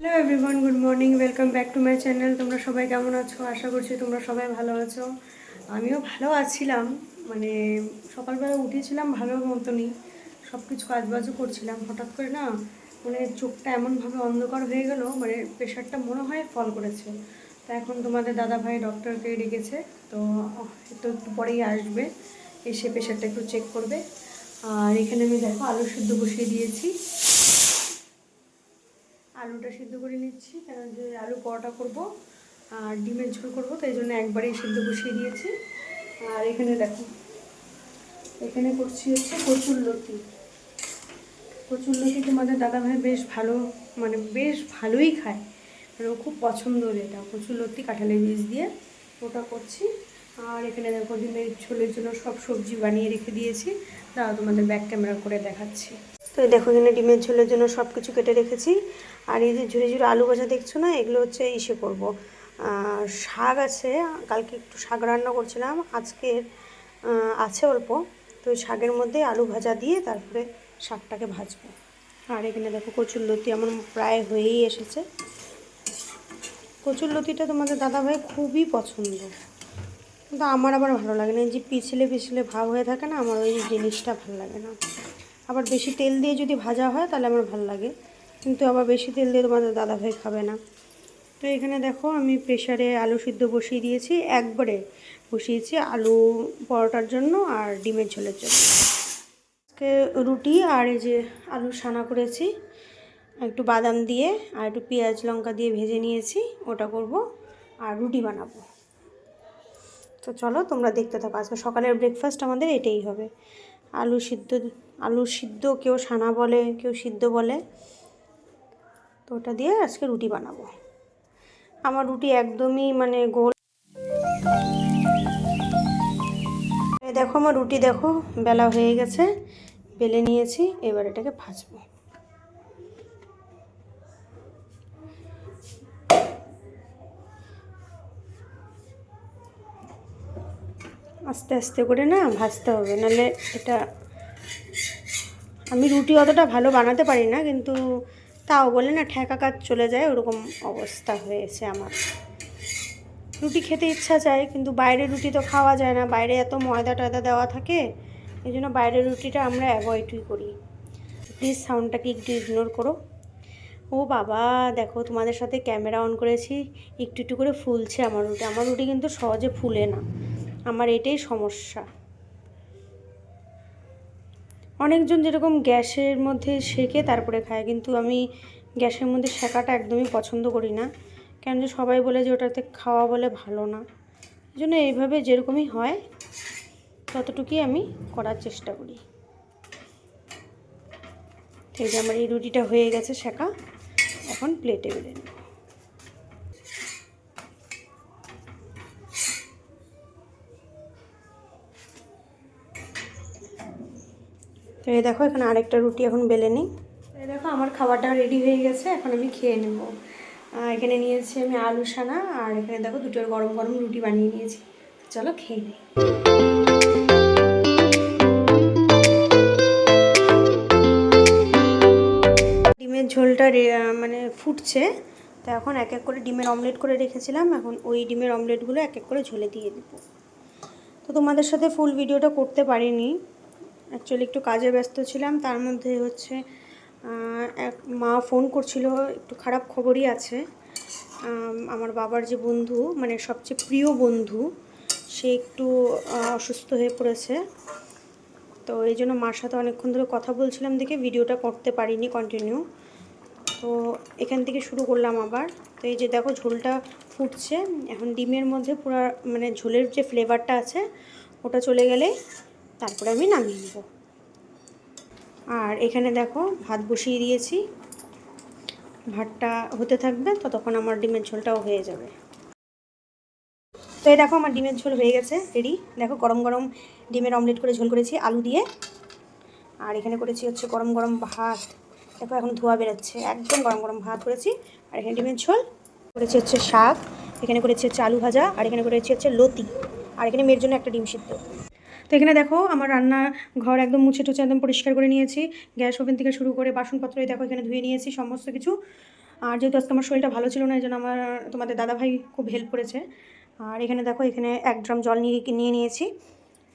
Hello everyone, good morning, welcome back to my channel. তোমরা সবাই কেমন আছো? আশা করছি তোমরা সবাই ভালো আছো। আমিও ভালো আছিলাম। মানে সকালবেলা উঠেছিলাম ভালো মতনই, সব কিছু কাজবাজও করছিলাম। হঠাৎ করে না মানে চোখটা এমনভাবে অন্ধকার হয়ে গেল, মানে প্রেশারটা মনে হয় ফল করেছে। তো এখন তোমাদের দাদাভাই ডক্টরকে ডেকেছে, তো একটু পরেই আসবে, এসে প্রেশারটা একটু চেক করবে। আর এখানে আমি দেখো আলু সিদ্ধ বসিয়ে দিয়েছি। আলুটা সিদ্ধ করে নিচ্ছি, কারণ যে আলু পরোটা করব আর ডিমের ঝোল করব, তাই জন্য একবারেই সিদ্ধ বসিয়ে দিয়েছি। আর এখানে দেখো, এখানে করছি হচ্ছে কচুরলতি। কচুরলতি তোমাদের দাদাভাই বেশ ভালো, মানে বেশ ভালোই খায়, মানে ও খুব পছন্দের এটা কচুরলতি কাঁঠালের বীজ দিয়ে, ওটা করছি। আর এখানে দেখো ডিমের ঝোলের জন্য সব সবজি বানিয়ে রেখে দিয়েছি, তাও তোমাদের ব্যাক ক্যামেরা করে দেখাচ্ছি। তো দেখো এখানে ডিমের ঝোলের জন্য সব কিছু কেটে রেখেছি। আর এই যে ঝুড়ি ঝুড়ি আলু ভাজা দেখছো না, এগুলো হচ্ছে ইসে করবো। শাক আছে, কালকে একটু শাক রান্না করছিলাম, আজকের আছে অল্প, তো ওই শাকের মধ্যে আলু ভাজা দিয়ে তারপরে শাকটাকে ভাজবো। আর এখানে দেখো কচুরলতি আমার প্রায় হয়েই এসেছে। কচুরলতিটা তোমাদের দাদাভাই খুবই পছন্দ, কিন্তু আমার আবার ভালো লাগে না। এই যে পিছলে পিছলে ভাব হয়ে থাকে না, আমার ওই জিনিসটা ভালো লাগে না। আবার বেশি তেল দিয়ে যদি ভাজা হয় তাহলে আমার ভালো লাগে, কিন্তু আবার বেশি তেল দিয়ে তোমাদের দাদাভাই খাবে না। তো এখানে দেখো আমি প্রেসারে আলু সিদ্ধ বসিয়ে দিয়েছি, একবারে বসিয়েছি আলু পরোটার জন্য আর ডিমের ঝোলের জন্য। আজকে রুটি আর এই যে আলু সানা করেছি, একটু বাদাম দিয়ে আর একটু পেঁয়াজ লঙ্কা দিয়ে ভেজে নিয়েছি, ওটা করব আর রুটি বানাবো। তো চলো তোমরা দেখতে থাকো। আজকে সকালের ব্রেকফাস্ট আমাদের এটাই হবে, আলু সিদ্ধ। আলু সিদ্ধ কেউ সানা বলে, কেউ সিদ্ধ বলে, তো ওটা দিয়ে আজকে রুটি বানাবো। আমার রুটি একদমই মানে গোল। দেখো আমার রুটি দেখো বেলা হয়ে গেছে, বেলে নিয়েছি, এবার এটাকে ভাজবো। আস্তে আস্তে করে না ভাজতে হবে, নাহলে এটা, আমি রুটি অতটা ভালো বানাতে পারি না, কিন্তু তাও বলে না ঠেকা কাজ চলে যায়, ওরকম অবস্থা হয়েছে আমার। রুটি খেতে ইচ্ছা চায়, কিন্তু বাইরের রুটি তো খাওয়া যায় না, বাইরে এত ময়দা টয়দা দেওয়া থাকে, এই জন্য বাইরের রুটিটা আমরা অ্যাভয়েডই করি। প্লিজ সাউন্ডটাকে একটু ইগনোর করো। ও বাবা, দেখো তোমাদের সাথে ক্যামেরা অন করেছি, একটু একটু করে ফুলছে আমার রুটি। আমার রুটি কিন্তু সহজে ফুলে না, আমার এটাই সমস্যা। অনেকজন যেরকম গ্যাসের মধ্যে সেকে তারপরে খায়, কিন্তু আমি গ্যাসের মধ্যে সেকাটা একদমই পছন্দ করি না, কেন যে সবাই বলে যে ওটাতে খাওয়া বলে ভালো না। এই জন্য এইভাবে যেরকমই হয় ততটুকুই আমি করার চেষ্টা করি। এই যে আমার এই রুটিটা হয়ে গেছে সেকা, এখন প্লেটে বেলে নেব। তো এই দেখো এখানে আরেকটা রুটি এখন বেলে নিই। এই দেখো আমার খাবারটা রেডি হয়ে গেছে, এখন আমি খেয়ে নেব। এখানে নিয়েছি আমি আলু সানা, আর এখানে দেখো দুটোর গরম গরম রুটি বানিয়ে নিয়েছি। চলো খেয়ে নিই। ডিমের ঝোলটা মানে ফুটছে, তো এখন এক এক করে ডিমের অমলেট করে রেখেছিলাম, এখন ওই ডিমের অমলেটগুলো এক এক করে ঝোলে দিয়ে দেবো। তো তোমাদের সাথে ফুল ভিডিওটা করতে পারিনি, অ্যাকচুয়ালি একটু কাজে ব্যস্ত ছিলাম। তার মধ্যে হচ্ছে এক মা ফোন করছিল, একটু খারাপ খবরই আছে। আমার বাবার যে বন্ধু, মানে সবচেয়ে প্রিয় বন্ধু, সে একটু অসুস্থ হয়ে পড়েছে। তো এই জন্য মার সাথে অনেকক্ষণ ধরে কথা বলছিলাম দেখে ভিডিওটা করতে পারিনি কন্টিনিউ। তো এখান থেকে শুরু করলাম আবার। তো এই যে দেখো ঝোলটা ফুটছে, এখন ডিমের মধ্যে পুরো মানে ঝোলের যে ফ্লেভারটা আছে ওটা চলে গেলে তারপরে আমি নামিয়ে নেব। আর এখানে দেখো ভাত বসিয়ে দিয়েছি, ভাতটা হতে থাকবে, ততক্ষণ আমার ডিমের ঝোলটাও হয়ে যাবে। তো এই দেখো আমার ডিমের ঝোল হয়ে গেছে রেডি। দেখো গরম গরম ডিমের অমলেট করে ঝোল করেছি আলু দিয়ে, আর এখানে করেছি হচ্ছে গরম গরম ভাত। দেখো এখন ধোয়া বেরোচ্ছে, একদম গরম গরম ভাত করেছি। আর এখানে ডিমের ঝোল করেছি, হচ্ছে শাক, এখানে করেছি হচ্ছে আলু ভাজা, আর এখানে করেছি হচ্ছে লতি, আর এখানে মেয়ের জন্য একটা ডিম সিদ্ধ। তো এখানে দেখো আমার রান্না ঘর একদম মুছে টুছে একদম পরিষ্কার করে নিয়েছি, গ্যাস ওভেন থেকে শুরু করে বাসনপত্র দেখো এখানে ধুয়ে নিয়েছি সমস্ত কিছু। আর যেহেতু আজকে আমার শরীরটা ভালো ছিল না, এই জন্য আমার তোমাদের দাদাভাই খুব হেল্প করেছে। আর এখানে দেখো, এখানে 1 ড্রাম জল নিয়ে নিয়েছি,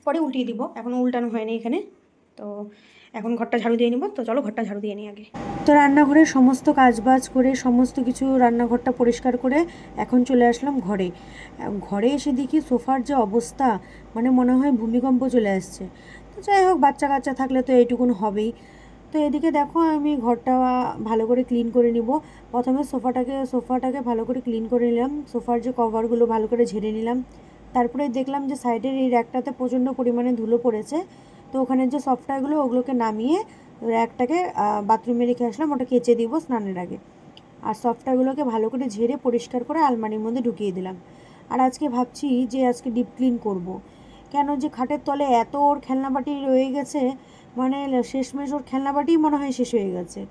পরে উল্টিয়ে দিব, এখনও উল্টানো হয়নি এখানে। তো এখন ঘরটা ঝাড়ু দিয়ে নিব, তো চলো ঘরটা ঝাড়ু দিয়ে নিই আগে। তো রান্নাঘরে সমস্ত কাজবাজ করে সমস্ত কিছু রান্নাঘরটা পরিষ্কার করে এখন চলে আসলাম ঘরে। ঘরে এসে দেখি সোফার যে অবস্থা, মানে মনে হয় ভূমিকম্প চলে আসছে। তো যাই হোক, বাচ্চা কাচ্চা থাকলে তো এইটুকুন হবেই। তো এদিকে দেখো, আমি ঘরটা ভালো করে ক্লিন করে নিব। প্রথমে সোফাটাকে ভালো করে ক্লিন করে নিলাম, সোফার যে কভারগুলো ভালো করে ঝেড়ে নিলাম। তারপরে দেখলাম যে সাইডের এই র্যাকটাতে প্রচণ্ড পরিমাণে ধুলো পড়েছে। তো ওখানে যে সফটওয়্যারগুলো ওগুলোকে নামিয়ে র্যাকটাকে বাথরুমে রেখে আসলাম, ওটা কেচে দিব স্নানের আগে। আর সফটওয়্যারগুলোকে ভালো করে ঝেড়ে পরিষ্কার করে আলমারির মধ্যে ঢুকিয়ে দিলাম। আর আজকে ভাবছি যে আজকে ডিপ ক্লিন করব। কেন যে খাটের তলে এত ওর খেলনাবাটি রয়ে গেছে, মানে শেষমেশ ওর খেলনাবাটিই মনে হয় শেষ হয়ে গেছে।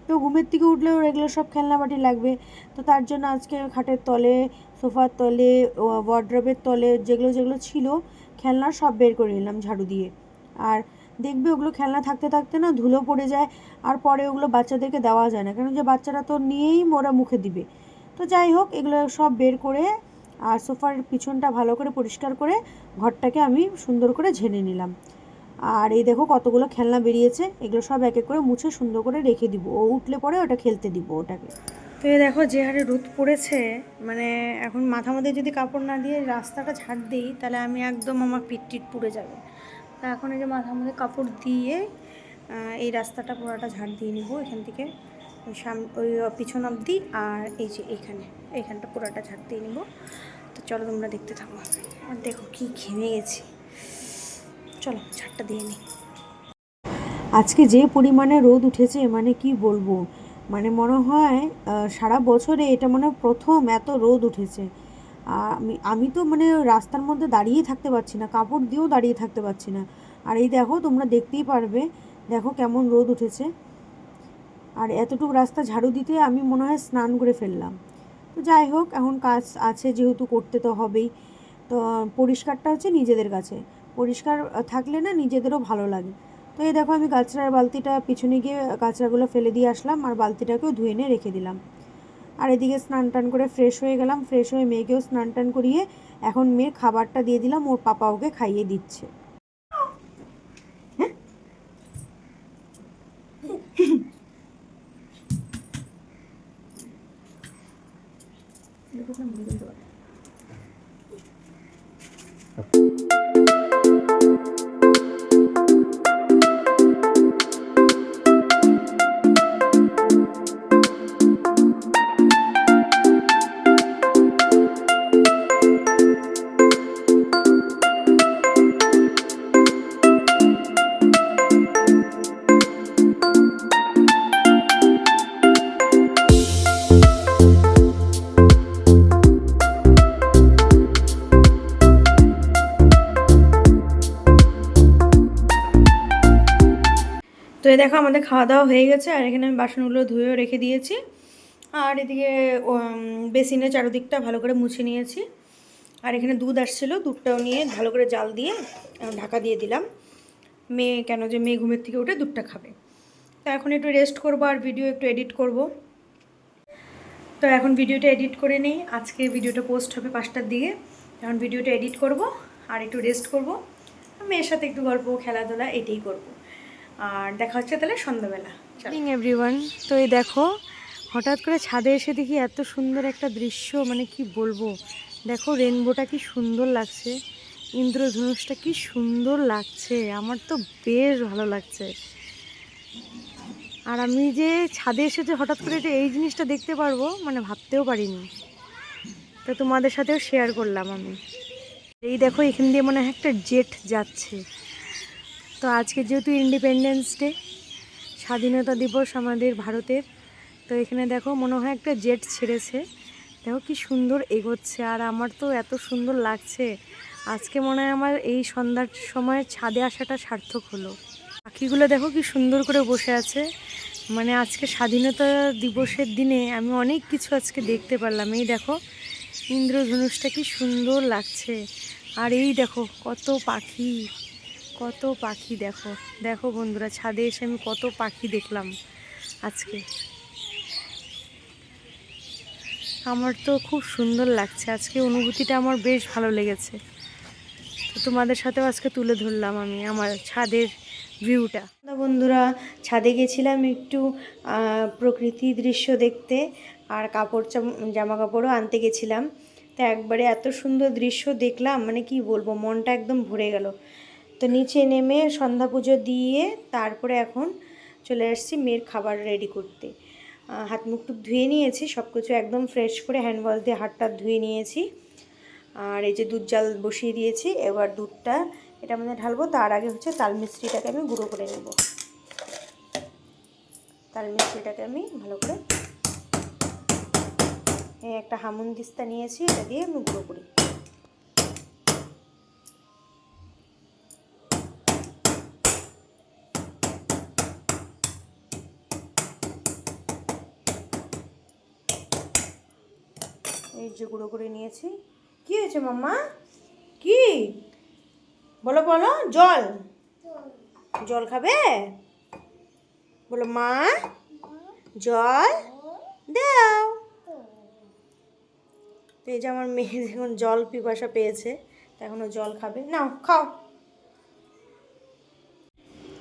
তো ঘুমের থেকে উঠলে ওর এগুলো সব খেলনাবাটি লাগবে। তো তার জন্য আজকে খাটের তলে, সোফার তলে, ওয়ার্ড্রবের তলে যেগুলো যেগুলো ছিল খেলনা সব বের করে নিলাম ঝাড়ু দিয়ে। আর দেখবে ওগুলো খেলনা থাকতে থাকতে না ধুলো পড়ে যায়, আর পরে ওগুলো বাচ্চাদেরকে দেওয়া যায় না, কারণ যে বাচ্চারা তো নিয়েই ওরা মুখে দিবে। তো যাই হোক, এগুলো সব বের করে আর সোফার পিছনটা ভালো করে পরিষ্কার করে ঘরটাকে আমি সুন্দর করে ঝেড়ে নিলাম। আর এই দেখো কতগুলো খেলনা বেরিয়েছে, এগুলো সব এক এক করে মুছে সুন্দর করে রেখে দিব, ও উঠলে পরে ওটা খেলতে দিব ওটাকে। তো এই দেখো যে হারে রোদ পড়েছে, মানে এখন মাথা মধ্যে যদি কাপড় না দিয়ে রাস্তাটা ঝাড় দিই, তাহলে আমি একদম আমার পিঠ টিট পুড়ে যাবে। তা এখন এই যে মাথার মধ্যে কাপড় দিয়ে এই রাস্তাটা পুরোটা ঝাড় দিয়ে নিব, এখান থেকে ওই পিছন অবধি, আর এই যে এইখানটা পুরোটা ঝাড় দিয়ে নিব। তো চলো তোমরা দেখতে থাকো। আর দেখো কি ঘেমে গেছি, চলো ঝাড়টা দিয়ে নিই। আজকে যে পরিমাণে রোদ উঠেছে, মানে কি বলবো, মানে মনে হয় সারা বছরে এটা মনে হয় প্রথম এত রোদ উঠেছে। আমি তো মানে রাস্তার মধ্যে দাঁড়িয়ে থাকতে পারছি না, কাপড় দিয়েও দাঁড়িয়ে থাকতে পারছি না। আর এই দেখো, তোমরা দেখতেই পারবে, দেখো কেমন রোদ উঠেছে। আর এতটুকু রাস্তা ঝাড়ু দিতে আমি মনে হয় স্নান করে ফেললাম। তো যাই হোক, এখন কাজ আছে যেহেতু করতে তো হবেই। তো পরিষ্কারটা হচ্ছে নিজেদের কাছে, পরিষ্কার থাকলে না নিজেদেরও ভালো লাগে। তো এই দেখো, আমি কাঁচড়ার বালতিটা পিছনে গিয়ে কাঁচড়াগুলো ফেলে দিয়ে আসলাম, আর বালতিটাকেও ধুয়ে নিয়ে রেখে দিলাম। আর এদিকে স্নান টান করে ফ্রেশ হয়ে গেলাম, ফ্রেশ হয়ে মেয়েকেও স্নান টান করিয়ে এখন মেয়ের খাবারটা দিয়ে দিলাম, ওর পাপা ওকে খাইয়ে দিচ্ছে। তো এই দেখো, আমাদের খাওয়া দাওয়া হয়ে গেছে, আর এখানে আমি বাসনগুলো ধুয়েও রেখে দিয়েছি। আর এদিকে বেসিনের চারদিকটা ভালো করে মুছে নিয়েছি। আর এখানে দুধ আসছিলো, দুধটাও নিয়ে ভালো করে জাল দিয়ে ঢাকা দিয়ে দিলাম। মেয়ে ঘুমের থেকে উঠে দুধটা খাবে। তো এখন একটু রেস্ট করবো আর ভিডিও একটু এডিট করব। তো এখন ভিডিওটা এডিট করে নিই, আজকে ভিডিওটা পোস্ট হবে 5টার দিকে। এখন ভিডিওটা এডিট করব আর একটু রেস্ট করব, মেয়ের সাথে একটু গল্প খেলাধুলা এটাই করব। আর দেখা হচ্ছে তাহলে সন্ধ্যাবেলা। এভরিওয়ান, তো এই দেখো, হঠাৎ করে ছাদে এসে দেখি এত সুন্দর একটা দৃশ্য, মানে কি বলবো। দেখো রেনবোটা কি সুন্দর লাগছে, ইন্দ্রধনুষটা কি সুন্দর লাগছে, আমার তো বেশ ভালো লাগছে। আর আমি যে ছাদে এসে যে হঠাৎ করে যে এই জিনিসটা দেখতে পারবো, মানে ভাবতেও পারিনি। তো তোমাদের সাথেও শেয়ার করলাম আমি। এই দেখো, এখান দিয়ে মনে হয় একটা জেট যাচ্ছে। তো আজকে যেহেতু ইন্ডিপেন্ডেন্স ডে, স্বাধীনতা দিবস আমাদের ভারতের, তো এখানে দেখো মনে হয় একটা জেট ছেড়েছে। দেখো কি সুন্দর এগোচ্ছে, আর আমার তো এত সুন্দর লাগছে। আজকে মনে হয় আমার এই সন্ধ্যার সময় ছাদে আসাটা সার্থক হলো। পাখিগুলো দেখো কি সুন্দর করে বসে আছে, মানে আজকে স্বাধীনতা দিবসের দিনে আমি অনেক কিছু আজকে দেখতে পারলাম। এই দেখো ইন্দ্রধনুষটা কি সুন্দর লাগছে, আর এই দেখো কত পাখি, কত পাখি। দেখো দেখো বন্ধুরা, ছাদে এসে আমি কত পাখি দেখলাম আজকে। আমার তো খুব সুন্দর লাগছে আজকে, অনুভূতিটা আমার বেশ ভালো লেগেছে। তো তোমাদের সাথেও আজকে তুলে ধরলাম আমি আমার ছাদের ভিউটা। বন্ধুরা, ছাদে গেছিলাম একটু প্রকৃতি দৃশ্য দেখতে, আর জামা কাপড়ও আনতে গেছিলাম। তো একবারে এত সুন্দর দৃশ্য দেখলাম, মানে কি বলবো, মনটা একদম ভরে গেল। তো নিচে নেমে সন্ধ্যা পুজো দিয়ে তারপরে এখন চলে আসছি মেয়ের খাবার রেডি করতে। হাত মুখ টুক ধুয়ে নিয়েছি, সব কিছু একদম ফ্রেশ করে হ্যান্ড ওয়াশ দিয়ে হাতটা ধুয়ে নিয়েছি। আর এই যে দুধ জাল বসিয়ে দিয়েছি, এবার দুধটা এটার মধ্যে ঢালবো। তার আগে হচ্ছে তাল মিষ্টিটাকে আমি গুঁড়ো করে নেব। তাল মিষ্টিটাকে আমি ভালো করে একটা হামুনদিস্তা নিয়েছি, এটা দিয়ে আমি গুঁড়ো করি। এই যে গুঁড়ো করে নিয়েছি। কি হয়েছে মাম্মা? কি বলো বলো? জল জল খাবে? বলো মা জল দাও। তো এই যে আমার মেয়ে যখন জল পিপাসা পেয়েছে, তখন ও জল খাবে। নাও খাও।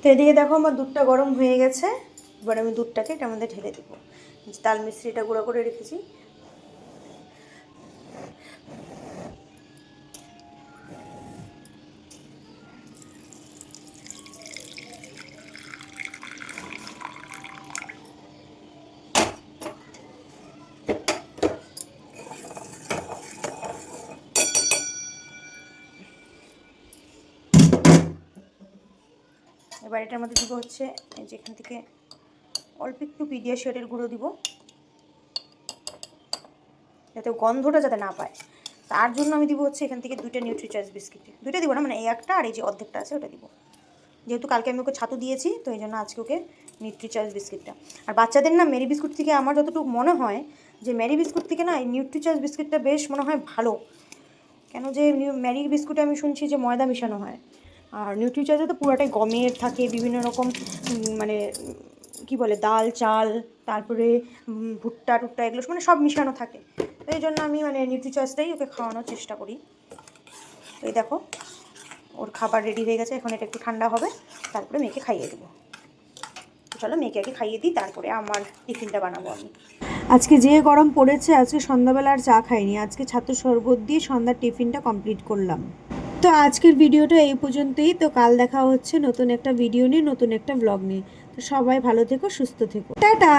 তো এদিকে দেখো আমার দুধটা গরম হয়ে গেছে। এবার আমি দুধটাকে এটার মধ্যে ঢেলে দেবো। তাল মিশ্রিটা গুঁড়ো করে রেখেছি। এবার এটার মধ্যে দিব হচ্ছে যেখান থেকে অল্প একটু পিডিয়াশিওরের গুঁড়ো দিব, যাতে গন্ধটা যাতে না পায়। তার জন্য আমি দিব হচ্ছে এখান থেকে 2টা নিউট্রিচয়েস বিস্কিট। 2টা দিব না, মানে এই একটা আর এই যে অর্ধেকটা আছে ওটা দিব। যেহেতু কালকে আমি ওকে ছাতু দিয়েছি, তো এই জন্য আজকে ওকে নিউট্রিচয়েস বিস্কিটটা। আর বাচ্চাদের না মেরি বিস্কুট থেকে আমার যতটুকু মনে হয় যে মেরি বিস্কুট থেকে না এই নিউট্রিচয়েস বিস্কিটটা বেশ মনে হয় ভালো। কেন যে মেরি বিস্কুটে আমি শুনছি যে ময়দা মেশানো হয়, আর নিউট্রিচয়েসে তো পুরোটাই গমের থাকে, বিভিন্ন রকম মানে কি বলে ডাল চাল, তারপরে ভুট্টা টুট্টা, এগুলো মানে সব মিশানো থাকে। তো এই জন্য আমি মানে নিউট্রিচয়েসটাই ওকে খাওয়ানোর চেষ্টা করি। এই দেখো ওর খাবার রেডি হয়ে গেছে, এখন এটা একটু ঠান্ডা হবে, তারপরে মেয়েকে খাইয়ে দেবো। চলো মেয়েকে আগে খাইয়ে দিই, তারপরে আমার টিফিনটা বানাবো আমি। আজকে যে গরম পড়েছে, আজকে সন্ধ্যাবেলা আর চা খাইনি, আজকে ছাতু শরবত দিয়ে সন্ধ্যার টিফিনটা কমপ্লিট করলাম। তো আজকের ভিডিওটা এই পর্যন্তই। তো কাল দেখা হচ্ছে নতুন একটা ভিডিও নিয়ে, নতুন একটা ব্লগ নিয়ে। তো সবাই ভালো থেকো, সুস্থ থেকো, টাটা।